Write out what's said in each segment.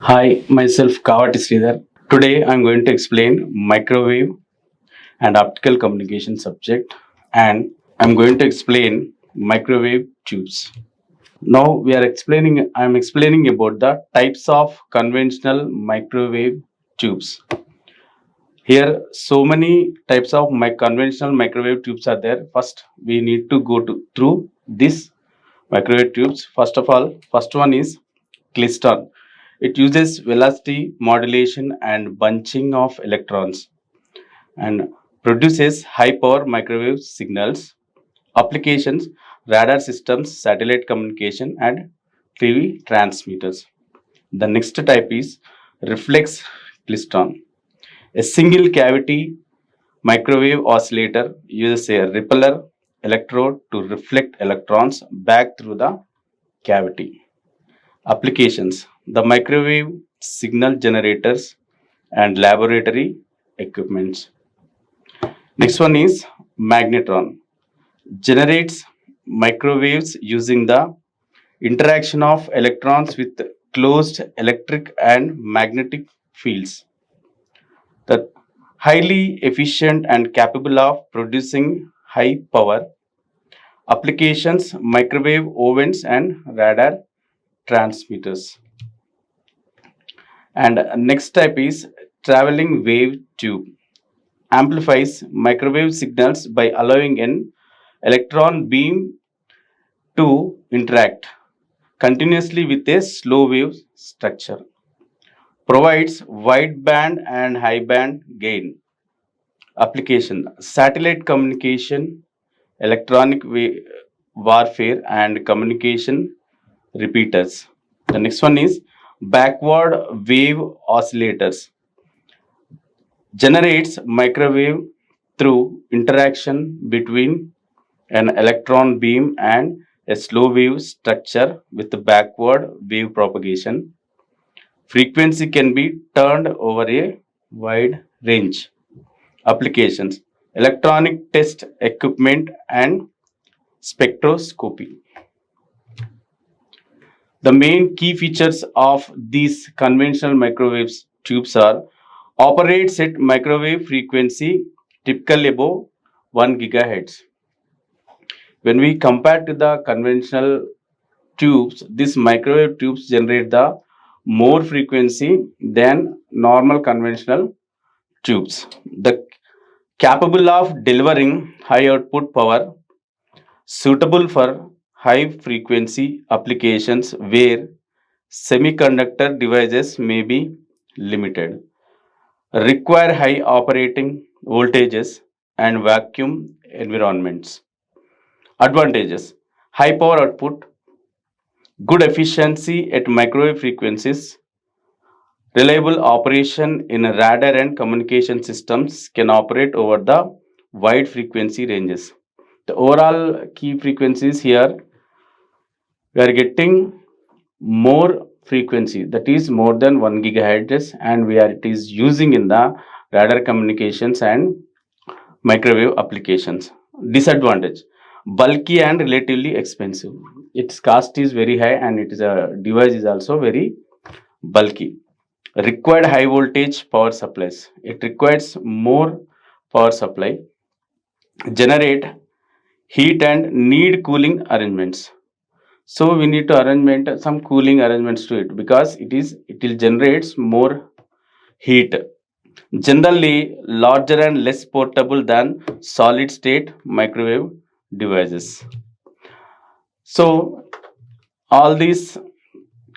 Hi, myself Kavati Sridhar. Today I'm going to explain microwave and optical communication subject, and I'm going to explain microwave tubes. Now I'm explaining about the types of conventional microwave tubes. Here so many types of conventional microwave tubes are there. First we need to go through this microwave tubes. First of all, first one is Klyston. It uses velocity modulation and bunching of electrons and produces high power microwave signals. Applications: radar systems, satellite communication, and TV transmitters. The next type is reflex klystron. A single cavity microwave oscillator uses a repeller electrode to reflect electrons back through the cavity. Applications: the microwave signal generators and laboratory equipments. Next one is magnetron. Generates microwaves using the interaction of electrons with closed electric and magnetic fields. The highly efficient and capable of producing high power. Applications: microwave ovens and radar transmitters. And next type is traveling wave tube. Amplifies microwave signals by allowing an electron beam to interact continuously with a slow wave structure. Provides wide band and high band gain. Application: satellite communication, warfare, and communication repeaters. The next one is backward wave oscillators. Generates microwave through interaction between an electron beam and a slow wave structure with backward wave propagation. Frequency can be turned over a wide range. Applications: electronic test equipment and spectroscopy. The main key features of these conventional microwave tubes are: operates at microwave frequency typically above 1 gigahertz. When we compare to the conventional tubes, these microwave tubes generate the more frequency than normal conventional tubes. The capable of delivering high output power, suitable for high frequency applications where semiconductor devices may be limited, require high operating voltages and vacuum environments. Advantages: high power output, good efficiency at microwave frequencies, reliable operation in radar and communication systems, can operate over the wide frequency ranges. The overall key frequencies here, we are getting more frequency, that is more than 1 gigahertz, and it is using in the radar communications and microwave applications. Disadvantage: bulky and relatively expensive. Its cost is very high and it is a device is also very bulky. Required high voltage power supplies. It requires more power supply. Generate heat and need cooling arrangements. So we need to arrangement some cooling arrangements to it because it will generates more heat. Generally larger and less portable than solid state microwave devices. So all these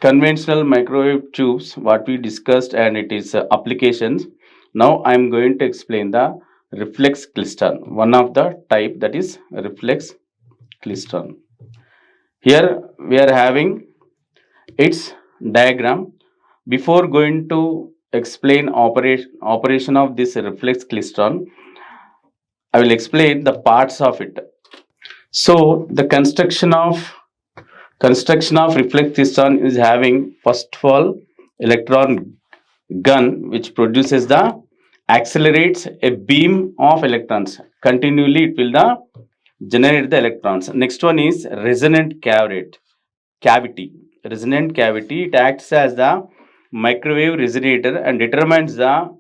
conventional microwave tubes what we discussed and it is applications. Now I am going to explain the reflex klystron, one of the type, that is reflex klystron. Here we are having its diagram. Before going to explain operation of this reflex klystron, I will explain the parts of it. So the construction of reflex klystron is having, first of all, electron gun which produces the accelerates a beam of electrons continually. It will the generate the electrons. Next one is resonant cavity. Resonant cavity, it acts as the microwave resonator and determines the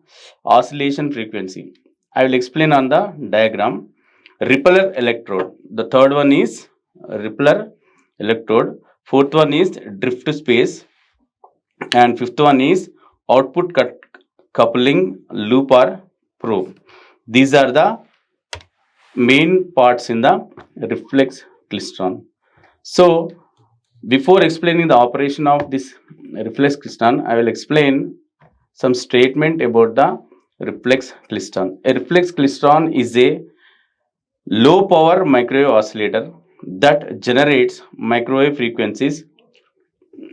oscillation frequency. I will explain on the diagram. Repeller electrode. The third one is repeller electrode. Fourth one is drift space. And fifth one is output coupling loop or probe. These are the main parts in the reflex klystron. So, before explaining the operation of this reflex klystron, I will explain some statement about the reflex klystron. A reflex klystron is a low power microwave oscillator that generates microwave frequencies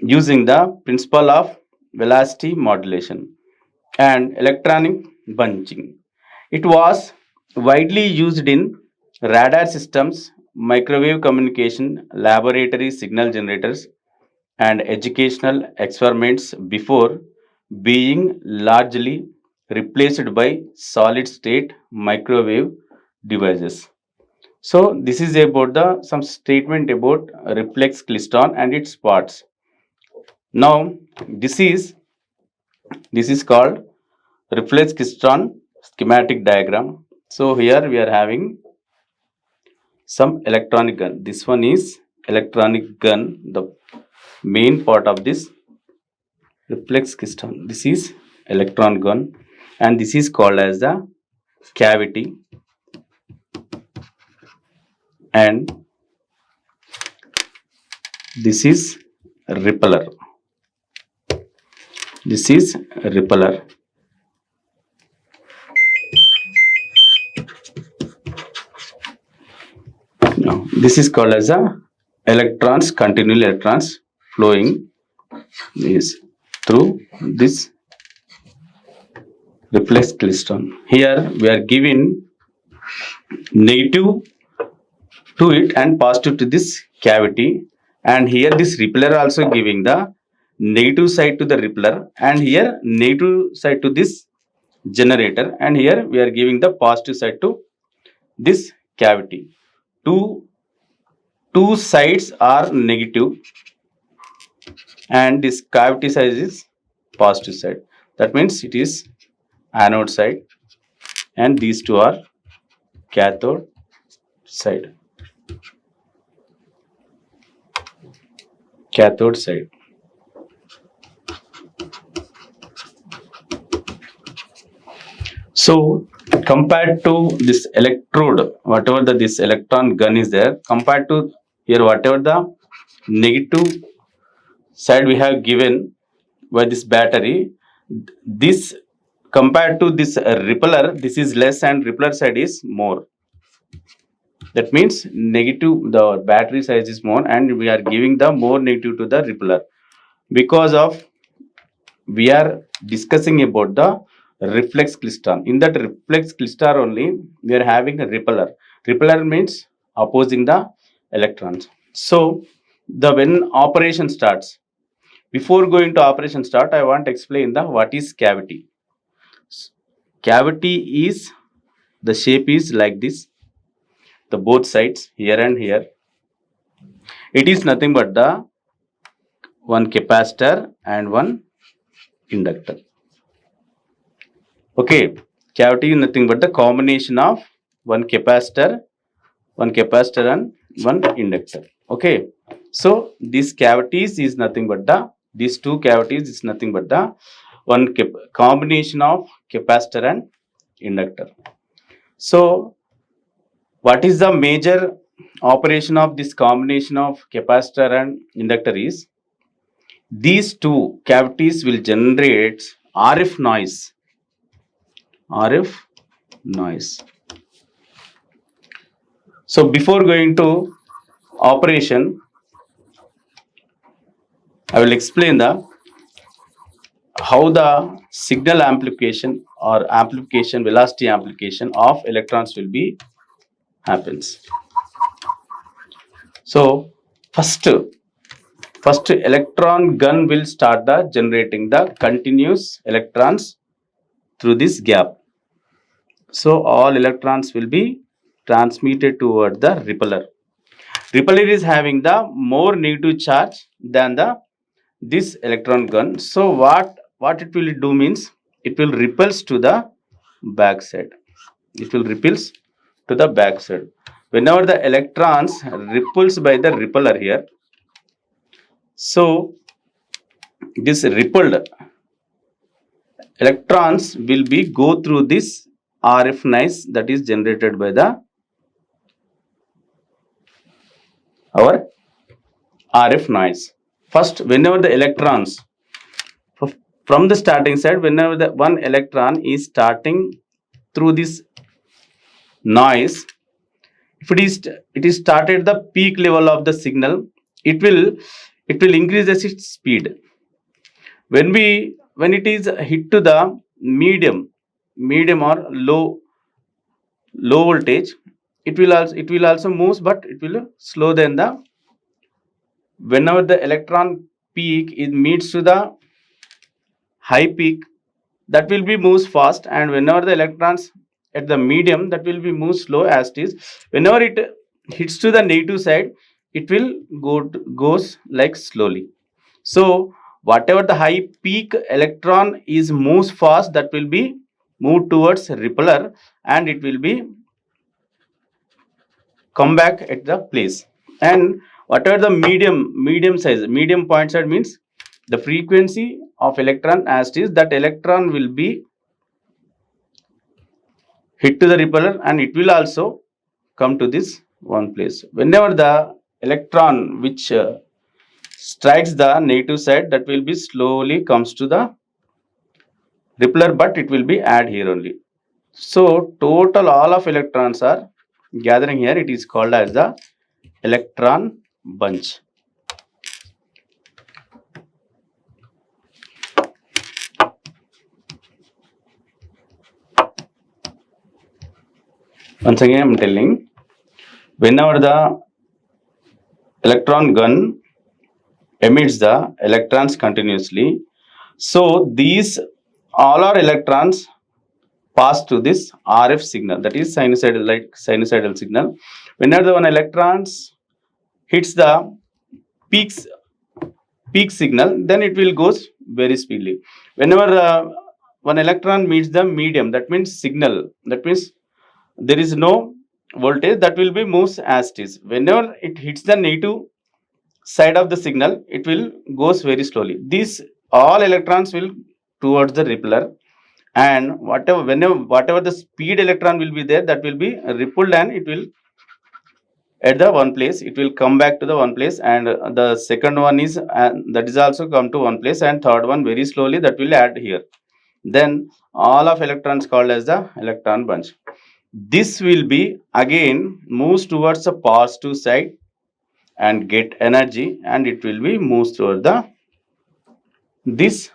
using the principle of velocity modulation and electronic bunching. It was widely used in radar systems, microwave communication, laboratory signal generators, and educational experiments before being largely replaced by solid state microwave devices. So this is about the some statement about reflex klystron and its parts. Now this is called reflex klystron schematic diagram. So here we are having some electronic gun. This one is electronic gun, the main part of this reflex klystron. This is electron gun and this is called as the cavity, and this is repeller. This is repeller. Now, this is called as a electrons, continual electrons flowing is through this reflex klystron. Here we are giving negative to it and positive to this cavity, and here this repeller also giving the negative side to the repeller, and here negative side to this generator, and here we are giving the positive side to this cavity. Two sides are negative and this cavity size is positive side. That means it is anode side and these two are cathode side. Cathode side. So compared to this electrode, whatever this electron gun is there, compared to here whatever the negative side we have given by this battery, this compared to this repeller, this is less and repeller side is more. That means negative, the battery size is more and we are giving the more negative to the repeller. Because of we are discussing about the reflex klystron. In that reflex klystron only we are having a repeller. Repeller means opposing the electrons. So the when operation starts, before going to operation start, I want to explain the what is cavity. Cavity is the shape is like this, the both sides here and here. It is nothing but the one capacitor and one inductor. Okay, cavity is nothing but the combination of one capacitor and one inductor. Okay, so these cavities is nothing but the these two cavities is nothing but the one combination of capacitor and inductor. So what is the major operation of this combination of capacitor and inductor is these two cavities will generate RF noise. RF noise. So before going to operation, I will explain the how the signal amplification or amplification, velocity amplification of electrons will be happens. So first electron gun will start the generating the continuous electrons through this gap. So all electrons will be transmitted toward the repeller. Repeller is having the more negative charge than the this electron gun. So what what it will do means it will repels to the back side. It will repels to the back side. Whenever the electrons repels by the repeller here, so this repelled electrons will be go through this RF noise that is generated by the our RF noise. First, whenever the electrons from the starting side, whenever the one electron is starting through this noise, if it is started the peak level of the signal, it will increase its speed. When it is hit to the medium or low voltage, it will also move, but it will slow than the whenever the electron peak is meets to the high peak, that will be moves fast, and whenever the electrons at the medium, that will be move slow as it is. Whenever it hits to the negative side, it will goes like slowly. So whatever the high peak electron is moves fast, that will be move towards repeller, and it will be come back at the place. And whatever the medium point side means the frequency of electron as it is, that electron will be hit to the repeller, and it will also come to this one place. Whenever the electron which strikes the negative side, that will be slowly comes to the repeller, but it will be add here only. So total all of electrons are gathering here. It is called as the electron bunch. Once again, I am telling, whenever the electron gun emits the electrons continuously, so these all our electrons pass to this RF signal, that is sinusoidal signal. Whenever the one electrons hits the peaks peak signal, then it will goes very speedily. Whenever one electron meets the medium, that means signal, that means there is no voltage, that will be moves as it is. Whenever it hits the negative side of the signal, it will goes very slowly. These all electrons will towards the repeller, and whatever the speed electron will be there, that will be repelled, and it will at the one place, it will come back to the one place, and the second one is that is also come to one place, and third one very slowly that will add here. Then all of electrons called as the electron bunch. This will be again moves towards the positive side and get energy, and it will be moves toward the this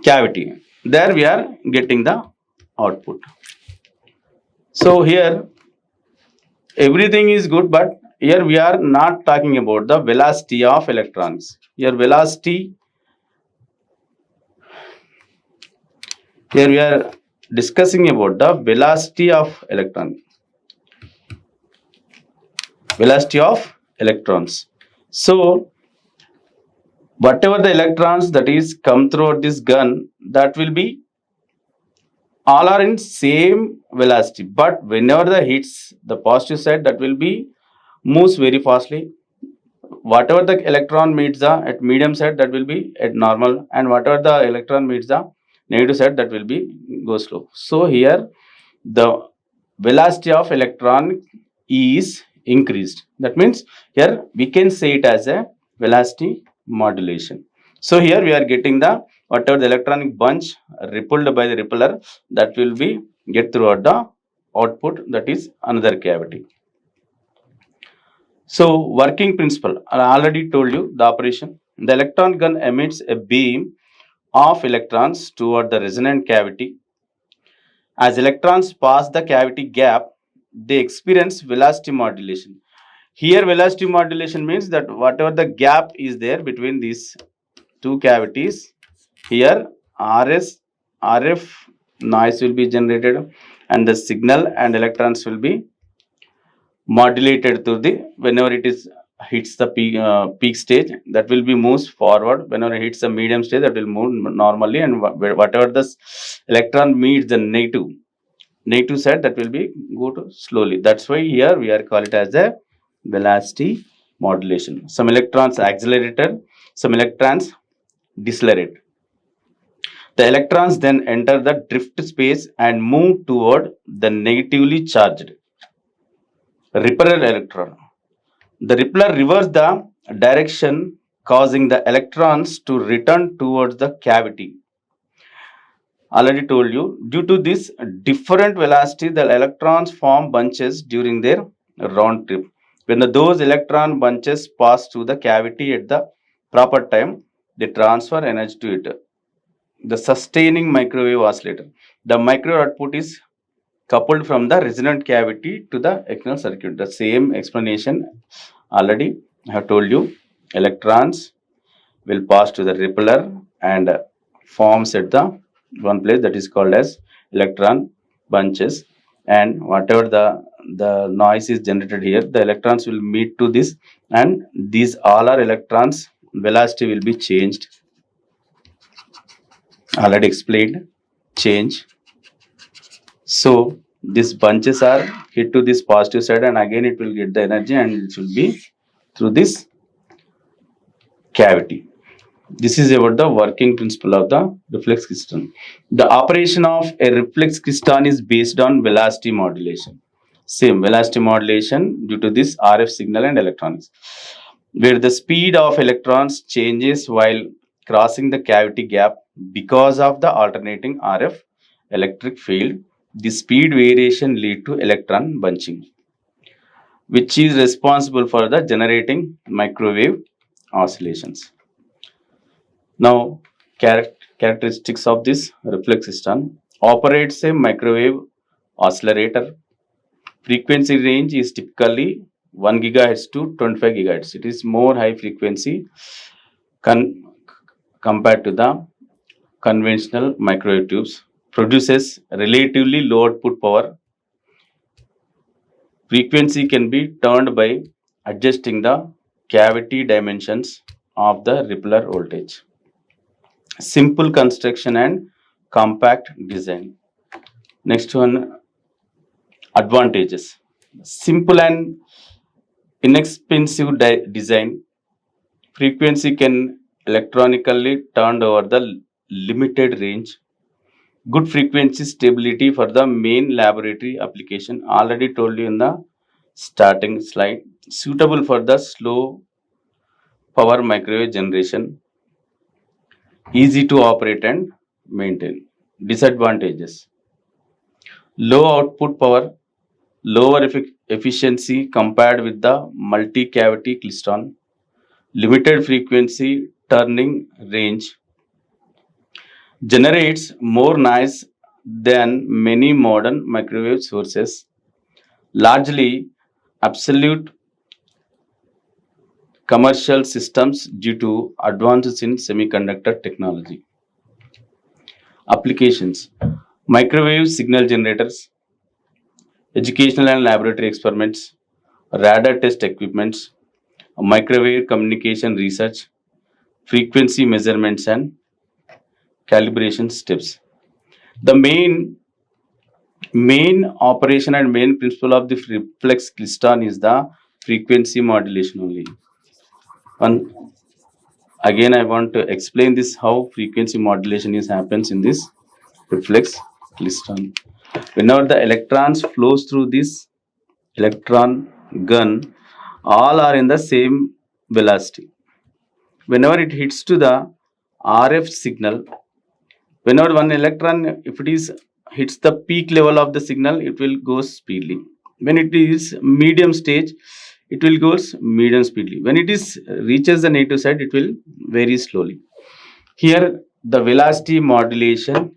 cavity. There we are getting the output. So here everything is good, but here we are not talking about the velocity of electrons. Here we are discussing about the velocity of electrons. So whatever the electrons that is come through this gun, that will be all are in same velocity, but whenever the hits the positive side, that will be moves very fastly. Whatever the electron meets the at medium side, that will be at normal, and whatever the electron meets the negative side, that will be go slow. So here the velocity of electron is increased. That means here we can say it as a velocity modulation. So here we are getting the whatever the electronic bunch repelled by the repeller, that will be get throughout the output, that is another cavity. So working principle, I already told you the operation. The electron gun emits a beam of electrons toward the resonant cavity. As electrons pass the cavity gap, they experience velocity modulation. Here velocity modulation means that whatever the gap is there between these two cavities, here RF noise will be generated, and the signal and electrons will be modulated through the whenever it is hits the peak stage, that will be moves forward. Whenever it hits the medium stage, that will move normally, and whatever the electron meets the negative side, that will be go to slowly. That's why here we are call it as a velocity modulation. Some electrons accelerated, some electrons decelerate. The electrons then enter the drift space and move toward the negatively charged repeller electron. The repeller reverses the direction, causing the electrons to return towards the cavity. Already told you, due to this different velocity, the electrons form bunches during their round trip. When those electron bunches pass through the cavity at the proper time, they transfer energy to it. The sustaining microwave oscillator. The microwave output is coupled from the resonant cavity to the external circuit. The same explanation already I have told you. Electrons will pass to the repeller and forms at the one place, that is called as electron bunches, and whatever the noise is generated here, the electrons will meet to this, and these all are electrons, velocity will be changed. Already explained, change. So these bunches are hit to this positive side, and again it will get the energy, and it will be through this cavity. This is about the working principle of the reflex crystal. The operation of a reflex crystal is based on velocity modulation. Same velocity modulation due to this RF signal and electronics, where the speed of electrons changes while crossing the cavity gap because of the alternating RF electric field. The speed variation lead to electron bunching, which is responsible for the generating microwave oscillations. Now, characteristics of this reflex system: operates a microwave oscillator. Frequency range is typically 1 gigahertz to 25 gigahertz. It is more high frequency compared to the conventional microwave tubes. Produces relatively low output power. Frequency can be turned by adjusting the cavity dimensions of the repeller voltage. Simple construction and compact design. Next one, advantages: simple and inexpensive design. Frequency can electronically turned over the limited range. Good frequency stability for the main laboratory application. Already told you in the starting slide. Suitable for the slow power microwave generation. Easy to operate and maintain. Disadvantages: low output power, lower efficiency compared with the multi-cavity klystron, limited frequency turning range, generates more noise than many modern microwave sources, largely absolute commercial systems due to advances in semiconductor technology. Applications: microwave signal generators, educational and laboratory experiments, radar test equipments, microwave communication research, frequency measurements, and calibration steps. The main operation and main principle of the reflex crystal is the frequency modulation only. And again, I want to explain this how frequency modulation is happens in this reflex crystal. Whenever the electrons flows through this electron gun, all are in the same velocity. Whenever it hits to the RF signal, whenever one electron, if it is hits the peak level of the signal, it will go speedily. When it is medium stage, it will goes medium speedily. When it is reaches the negative side, it will very slowly. Here the velocity modulation,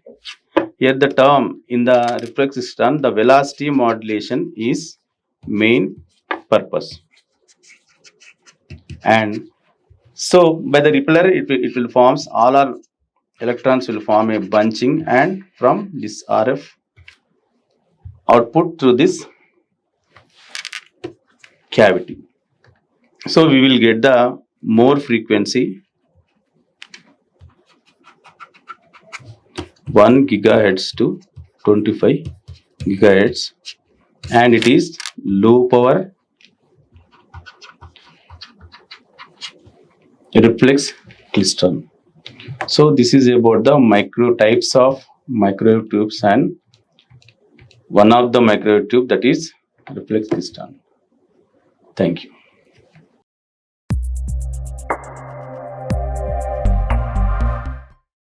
here the term in the reflex system, the velocity modulation is main purpose. And so by the repeller, it will forms all our electrons will form a bunching, and from this RF output through this cavity. So we will get the more frequency 1 gigahertz to 25 gigahertz, and it is low power reflex crystal. So this is about the micro types of microwave tubes, and one of the microwave tube, that is reflex crystal. Thank you.